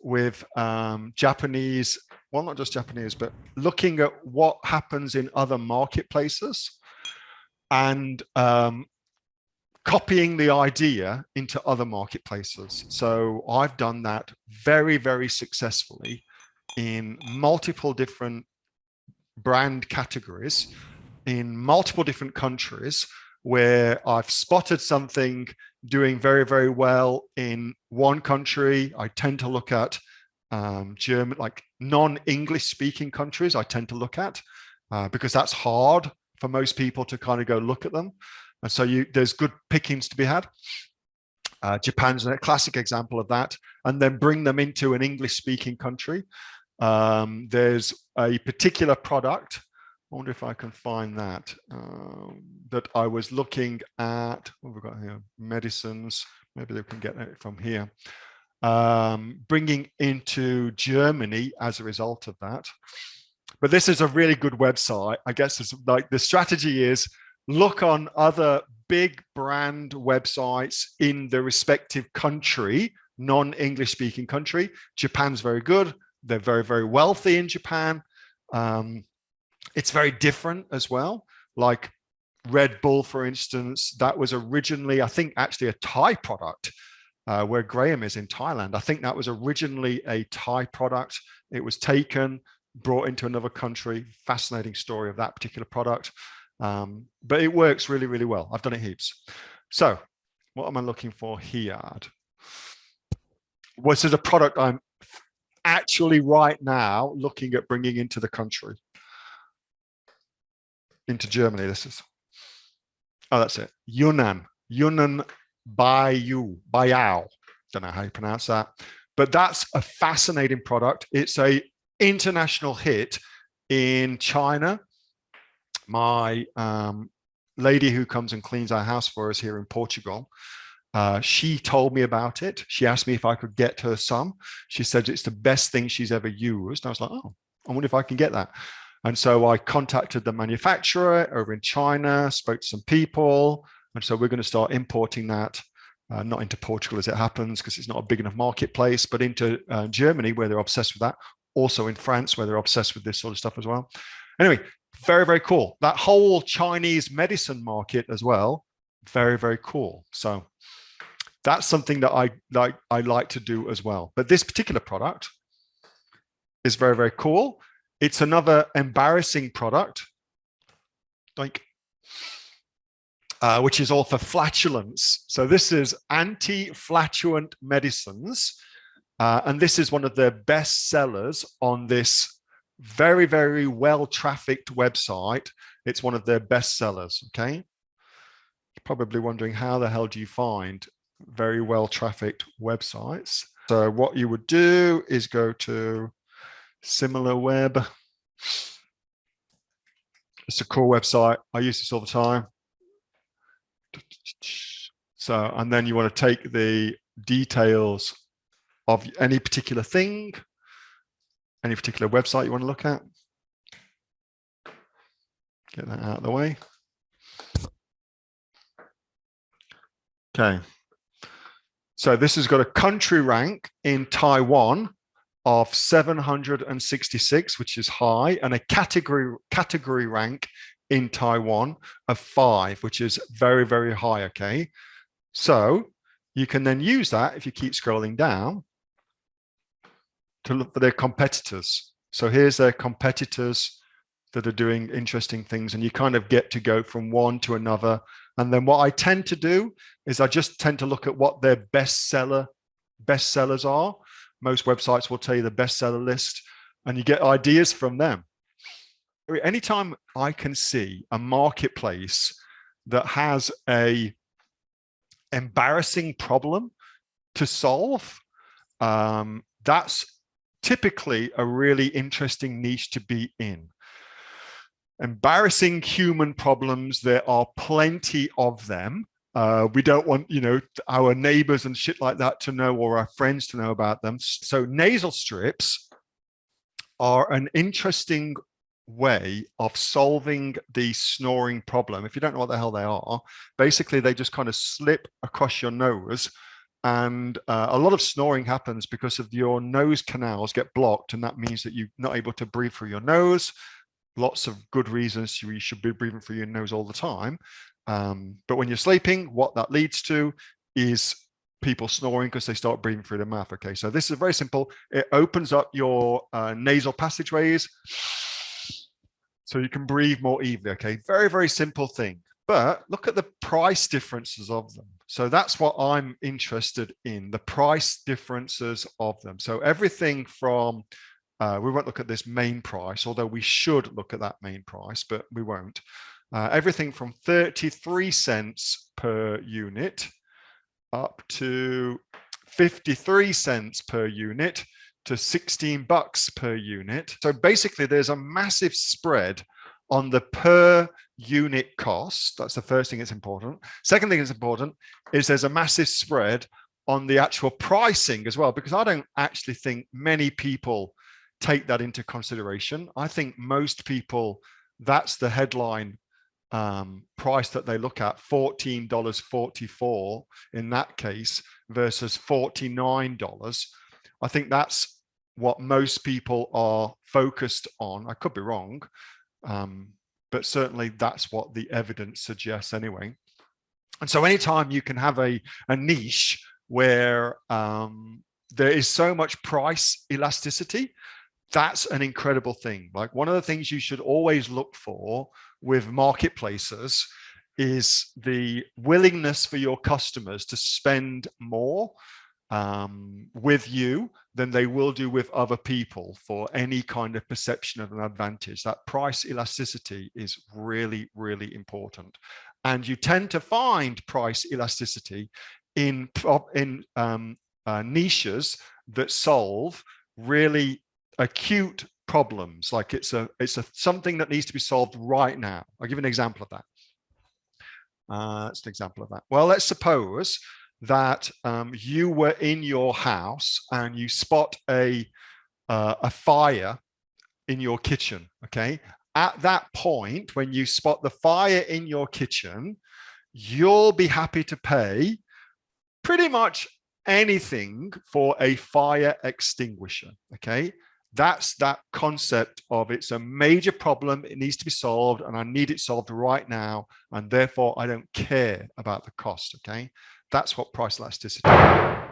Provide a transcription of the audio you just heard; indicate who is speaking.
Speaker 1: with Japanese, well, not just Japanese, but looking at what happens in other marketplaces and copying the idea into other marketplaces. So I've done that very, very successfully in multiple different brand categories in multiple different countries, where I've spotted something doing very, very well in one country. I tend to look at German, like non-English speaking countries, I tend to look at because that's hard for most people to kind of go look at them. And so there's good pickings to be had. Japan's a classic example of that. And then bring them into an English speaking country. There's a particular product, I wonder if I can find that, that I was looking at. What have we got here? Medicines. Maybe they can get it from here. Bringing into Germany as a result of that. But this is a really good website. I guess it's like the strategy is look on other big brand websites in the respective country, non-English speaking country. Japan's very good. They're very, very wealthy in Japan. It's very different as well. Like Red Bull, for instance, that was originally, I think, actually a Thai product, where Graham is in Thailand. I think that was originally a Thai product. It was taken, brought into another country. Fascinating story of that particular product. But it works really, really well. I've done it heaps. So what am I looking for here? This is a product I'm actually right now looking at bringing into the country. Into Germany, this is. Oh, that's it. Yunnan Bayou. Don't know how you pronounce that, but that's a fascinating product. It's a international hit in China. My lady who comes and cleans our house for us here in Portugal, she told me about it. She asked me if I could get her some. She said it's the best thing she's ever used. I was like, oh, I wonder if I can get that. And so I contacted the manufacturer over in China, spoke to some people. And so we're going to start importing that, not into Portugal as it happens, because it's not a big enough marketplace, but into Germany, where they're obsessed with that. Also in France, where they're obsessed with this sort of stuff as well. Anyway, very, very cool. That whole Chinese medicine market as well, very, very cool. So that's something that I like to do as well. But this particular product is very, very cool. It's another embarrassing product, like, which is all for flatulence. So this is anti-flatulent medicines. And this is one of the best sellers on this very, very well-trafficked website. It's one of their best sellers, okay? You're probably wondering, how the hell do you find very well-trafficked websites? So what you would do is go to SimilarWeb. It's a cool website. I use this all the time. So, and then you want to take the details of any particular thing, any particular website you want to look at. Get that out of the way. Okay. So this has got a country rank in Taiwan of 766, which is high, and a category rank in Taiwan of 5, which is very, very high, okay? So you can then use that, if you keep scrolling down, to look for their competitors. So here's their competitors that are doing interesting things, and you kind of get to go from one to another. And then what I tend to do is I just tend to look at what their bestsellers are. Most websites will tell you the bestseller list, and you get ideas from them. Anytime I can see a marketplace that has a embarrassing problem to solve, that's typically a really interesting niche to be in. Embarrassing human problems, there are plenty of them. We don't want, our neighbors and shit like that to know, or our friends to know about them. So nasal strips are an interesting way of solving the snoring problem. If you don't know what the hell they are, basically they just kind of slip across your nose And a lot of snoring happens because of your nose canals get blocked, and that means that you're not able to breathe through your nose. Lots of good reasons you should be breathing through your nose all the time. But when you're sleeping, what that leads to is people snoring because they start breathing through their mouth. Okay, so this is very simple. It opens up your nasal passageways so you can breathe more easily. Okay, very, very simple thing. But look at the price differences of them. So that's what I'm interested in, the price differences of them. So everything from, we won't look at this main price, although we should look at that main price, but we won't. Everything from 33 cents per unit up to 53 cents per unit to 16 bucks per unit. So basically there's a massive spread on the per unit cost. That's the first thing that's important. Second thing that's important is there's a massive spread on the actual pricing as well, because I don't actually think many people take that into consideration. I think most people, that's the headline price that they look at, $14.44 in that case versus $49. I think that's what most people are focused on. I could be wrong, but certainly that's what the evidence suggests anyway. And so anytime you can have a niche where there is so much price elasticity, that's an incredible thing. Like, one of the things you should always look for with marketplaces is the willingness for your customers to spend more with you than they will do with other people for any kind of perception of an advantage. That price elasticity is really, really important. And you tend to find price elasticity in niches that solve really acute problems. Like it's something that needs to be solved right now. I'll give an example of that. That's an example of that. Well, let's suppose that you were in your house and you spot a fire in your kitchen. Okay, at that point, when you spot the fire in your kitchen, you'll be happy to pay pretty much anything for a fire extinguisher. Okay, that's that concept of it's a major problem, it needs to be solved, and I need it solved right now, and therefore I don't care about the cost. Okay, that's what price elasticity is.